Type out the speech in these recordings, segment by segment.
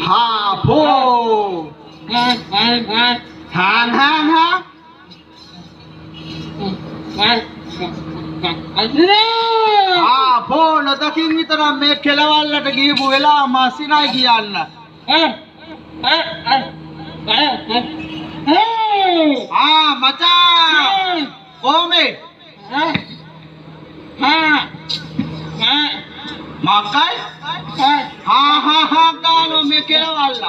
Hapo. Han. Hapo nodakin විතර මේ කෙලවල්ලට ගිහපු වෙලාව මස්සිනයි කියන්න. මචං. කොහොමද? මක්කයි? ගානෝ මේ කෙලවල්ල.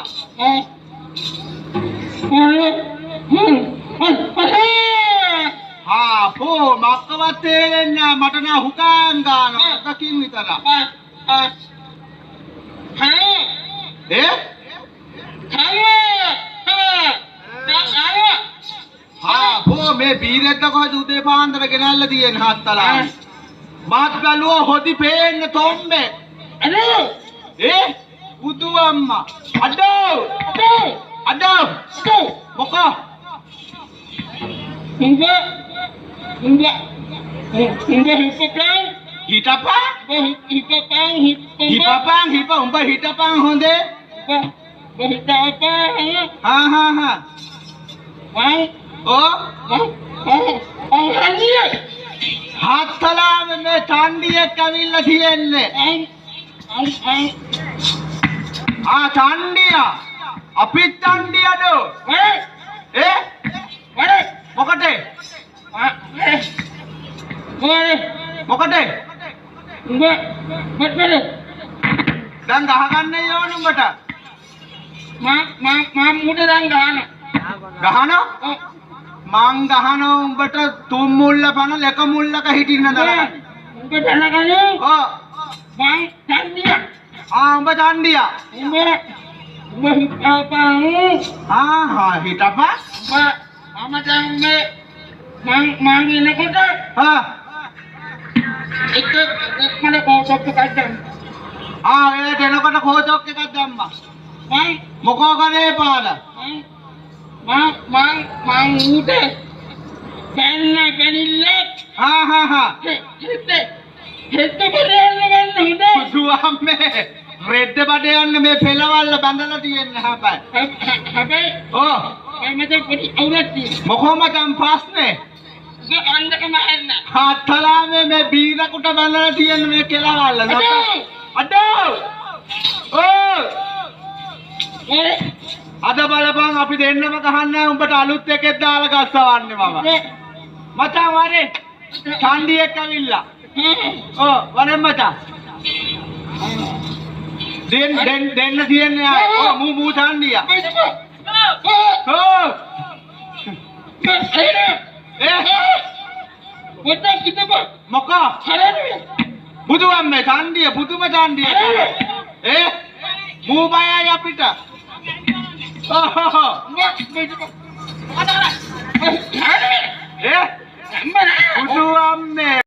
පෝ මක්කවත් තේරෙන්නේ මට නා හුකාන් ගානවා දකින් විතර. පෝ මේ බීරෙද්ද කොහෙද උදේ පාන්දර ගෙනල්ලා තියෙන්නේ හත්තලා. මාත් බැලුවා හොදි පේන්න තොම්බේ. බුදු අම්මා. අඩෝ. මොකෝ? හිටපන් උඹ හිටපන් හොඳේ. හත්තලාම මේ චණ්ඩියෙක් ඇවිල්ලා තියෙන්නේ. චණ්ඩිය අපිත් චණ්ඩියඩෝ. මොකටේ? දැන් ගහගන්න ඕන උඹට. මං ගහන උඹට තුන් මුල්ල පන ලක මුල්ලක හිටින්න දරගන්න. උඹ චණ්ඩිය. හිටපන්. මං ඉන්නකොට මම කෝචොක් එකක් දැම්මා. එයාට එනකොට කෝචොක් එකක් දැම්මා. මොකෝ කරේ පාද? මං ඌට පැනිල්ල. හෙද්ද බඩයන්න ගන්න හොඳ. බුදු අම්මේ රෙද්ද බඩයන්න මේ පෙළවල්ල බඳලා තියෙන්නේ හැබැයි. මට පොඩි අවුලක් තියෙනවා. මොකෝ මචං ප්‍රශ්නේ? අන්දකම හැන්න. හත්තලාමේ මේ බීරකට බඳලා තියෙන මේ කෙලවල්ල. අඩෝ. අද බලපන් අපි දෙන්නම ගහන්නේ උඹට අලුත් එකෙක් දාලා ගස්සවන්නේ මම. මචං වරේ. චණ්ඩියෙක් ඇවිල්ලා. වරෙන් මචං. දෙන්න තියන්නේ මූ චණ්ඩිය. මොකෝ? බුදු අම්මේ චණ්ඩිය පුදුම චණ්ඩිය. මූ බයයි අපිට. බුදු අම්මේ